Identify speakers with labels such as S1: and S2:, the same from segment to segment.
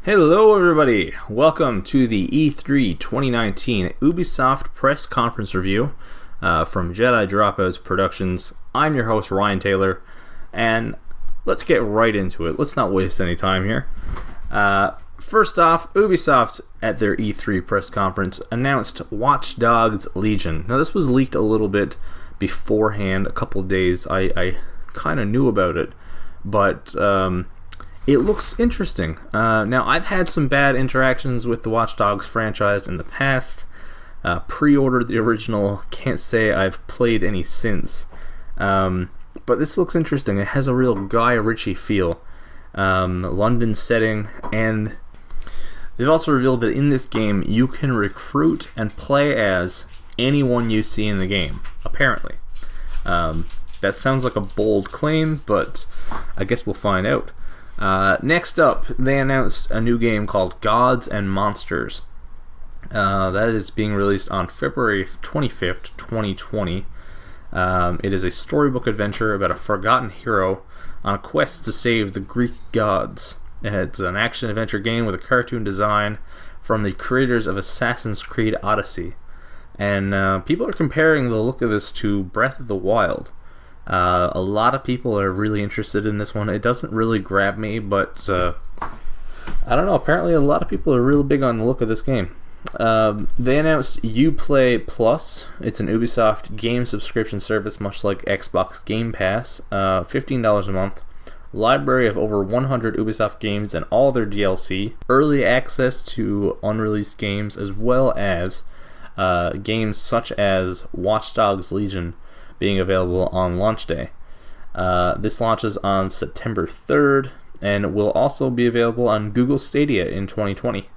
S1: Hello everybody, welcome to the E3 2019 Ubisoft press conference review from Jedi Dropouts Productions. I'm your host Ryan Taylor, and let's get right into it. Let's not waste any time here. First off, Ubisoft at their E3 press conference announced Watch Dogs Legion. Now this was leaked a little bit beforehand, a couple days. I kind of knew about it, but it looks interesting. Now, I've had some bad interactions with the Watch Dogs franchise in the past. Pre-ordered the original, can't say I've played any since. But this looks interesting. It has a real Guy Ritchie feel. London setting, and they've also revealed that in this game you can recruit and play as anyone you see in the game, apparently. That sounds like a bold claim, but I guess we'll find out. Next up, they announced a new game called Gods and Monsters. That is being released on February 25th, 2020. It is a storybook adventure about a forgotten hero on a quest to save the Greek gods. It's an action-adventure game with a cartoon design from the creators of Assassin's Creed Odyssey. And people are comparing the look of this to Breath of the Wild. A lot of people are really interested in this one. It doesn't really grab me, but I don't know. Apparently, a lot of people are really big on the look of this game. They announced Uplay Plus. It's an Ubisoft game subscription service, much like Xbox Game Pass. $15 a month. Library of over 100 Ubisoft games and all their DLC. Early access to unreleased games, as well as games such as Watch Dogs Legion being available on launch day. This launches on September 3rd and will also be available on Google Stadia in 2020.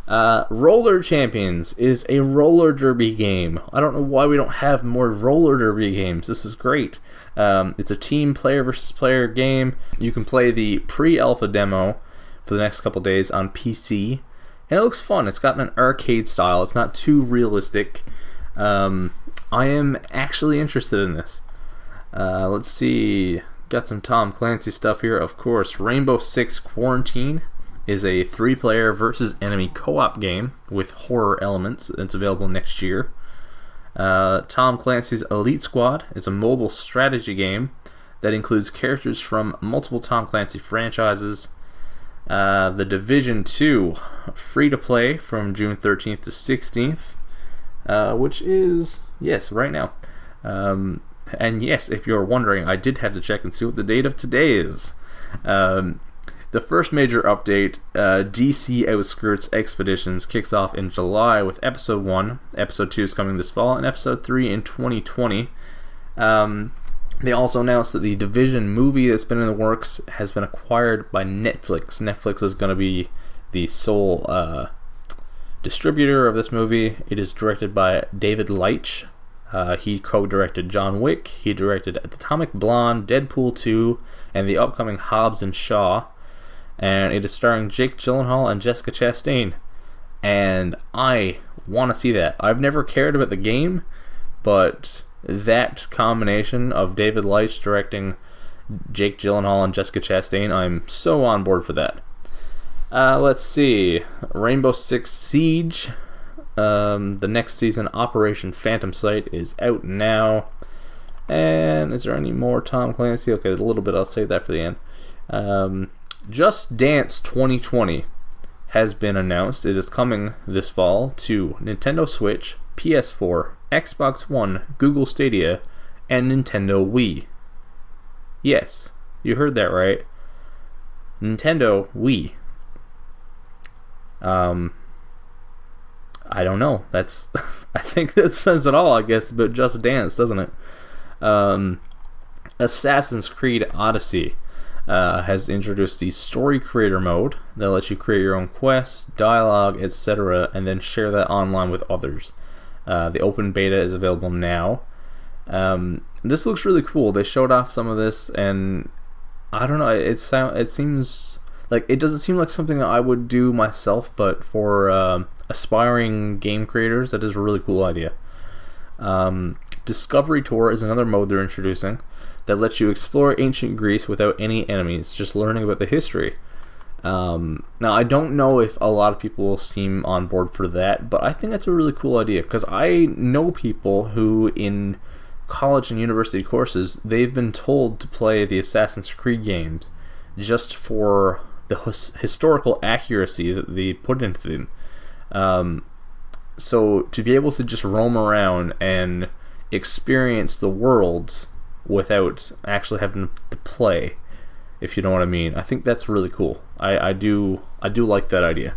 S1: Roller Champions is a roller derby game. I don't know why we don't have more roller derby games. This is great. It's a team player versus player game. You can play the pre-alpha demo for the next couple days on PC, and it looks fun. It's got an arcade style. It's not too realistic. I am actually interested in this. Let's see. Got some Tom Clancy stuff here, of course. Rainbow Six Quarantine is a 3-player versus enemy co-op game with horror elements. It's available next year. Tom Clancy's Elite Squad is a mobile strategy game that includes characters from multiple Tom Clancy franchises. The Division 2, free to play from June 13th to 16th. Which is, yes, right now. And yes, if you're wondering, I did have to check and see what the date of today is. The first major update, DC Outskirts Expeditions, kicks off in July with Episode 1. Episode 2 is coming this fall, and Episode 3 in 2020. They also announced that the Division movie that's been in the works has been acquired by Netflix. Netflix is going to be the sole distributor of this movie. It is directed by David Leitch. He co-directed John Wick. He directed Atomic Blonde, Deadpool 2, and the upcoming Hobbs and Shaw. And it is starring Jake Gyllenhaal and Jessica Chastain. And I want to see that. I've never cared about the game, but that combination of David Leitch directing Jake Gyllenhaal and Jessica Chastain, I'm so on board for that. Let's see. Rainbow Six Siege. The next season, Operation Phantom Sight, is out now. And is there any more Tom Clancy? Okay, there's a little bit. I'll save that for the end. Just Dance 2020 has been announced. It is coming this fall to Nintendo Switch, PS4, Xbox One, Google Stadia, and Nintendo Wii. Yes, you heard that right. Nintendo Wii. I don't know. That's I think that says it all, I guess, but Just Dance, doesn't it? Assassin's Creed Odyssey has introduced the story creator mode that lets you create your own quests, dialogue, etc., and then share that online with others. The open beta is available now. This looks really cool. They showed off some of this, and I don't know. It seems like it doesn't seem like something I would do myself, but for aspiring game creators, that is a really cool idea. Discovery Tour is another mode they're introducing that lets you explore ancient Greece without any enemies, just learning about the history. Now, I don't know if a lot of people will seem on board for that, but I think that's a really cool idea, because I know people who, in college and university courses, they've been told to play the Assassin's Creed games just for the historical accuracy that they put into them. So to be able to just roam around and experience the worlds without actually having to play, if you know what I mean, I think that's really cool. I do like that idea.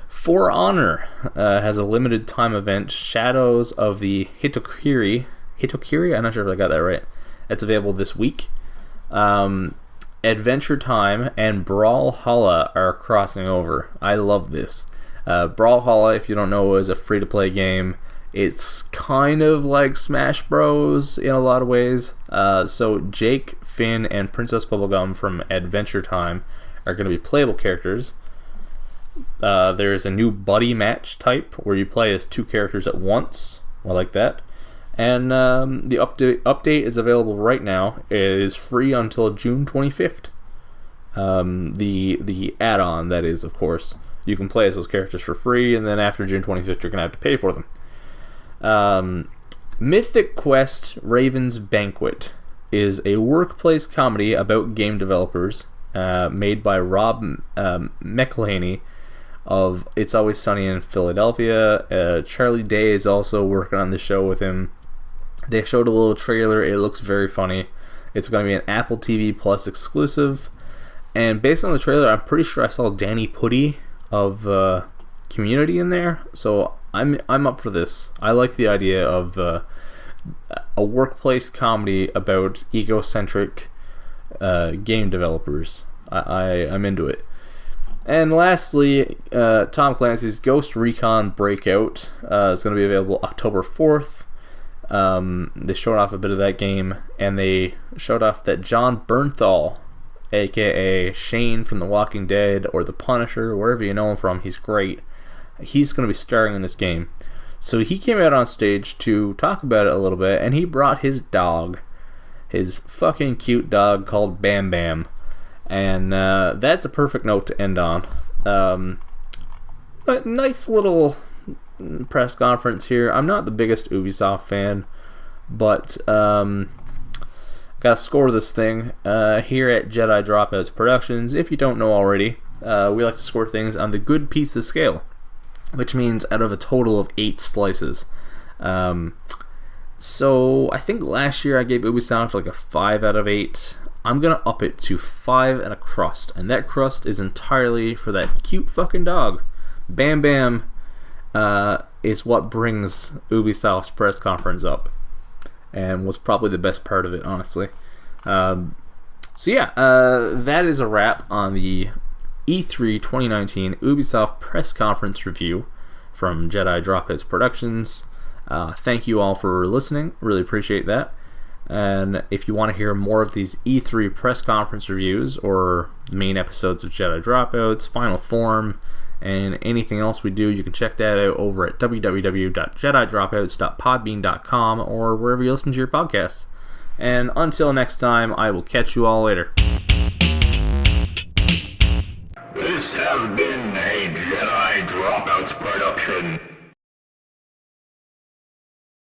S1: For Honor has a limited time event, Shadows of the Hitokiri. I'm not sure if I got that right. It's available this week. Adventure Time and Brawlhalla are crossing over. I love this. Brawlhalla, if you don't know, is a free-to-play game. It's kind of like Smash Bros. In a lot of ways. So Jake, Finn, and Princess Bubblegum from Adventure Time are going to be playable characters. There's a new buddy match type where you play as two characters at once. I like that. And the update is available right now. It is free until June 25th. The add-on, that is, of course. You can play as those characters for free, and then after June 25th, you're going to have to pay for them. Mythic Quest Raven's Banquet is a workplace comedy about game developers made by Rob McElhaney of It's Always Sunny in Philadelphia. Charlie Day is also working on the show with him. They showed a little trailer. It looks very funny. It's going to be an Apple TV Plus exclusive. And based on the trailer, I'm pretty sure I saw Danny Putty of Community in there. So I'm up for this. I like the idea of a workplace comedy about egocentric game developers. I'm into it. And lastly, Tom Clancy's Ghost Recon Breakout is going to be available October 4th. They showed off a bit of that game, and they showed off that John Bernthal, aka Shane from The Walking Dead or The Punisher, wherever you know him from, he's great. He's going to be starring in this game. So he came out on stage to talk about it a little bit, and he brought his dog, his fucking cute dog called Bam Bam. And that's a perfect note to end on. But nice little press conference here. I'm not the biggest Ubisoft fan, but gotta score this thing here at Jedi Dropouts Productions. If you don't know already, we like to score things on the good pieces scale, which means out of a total of 8 slices. So I think last year I gave Ubisoft like a 5 out of 8. I'm gonna up it to 5 and a crust, and that crust is entirely for that cute fucking dog. Bam Bam is what brings Ubisoft's press conference up, and was probably the best part of it, honestly. So yeah, that is a wrap on the E3 2019 Ubisoft press conference review from Jedi Dropouts Productions. Thank you all for listening. Really appreciate that. And if you want to hear more of these E3 press conference reviews or main episodes of Jedi Dropouts, Final Form, and anything else we do, you can check that out over at www.jedidropouts.podbean.com or wherever you listen to your podcasts. And until next time, I will catch you all later.
S2: This has been a Jedi Dropouts production.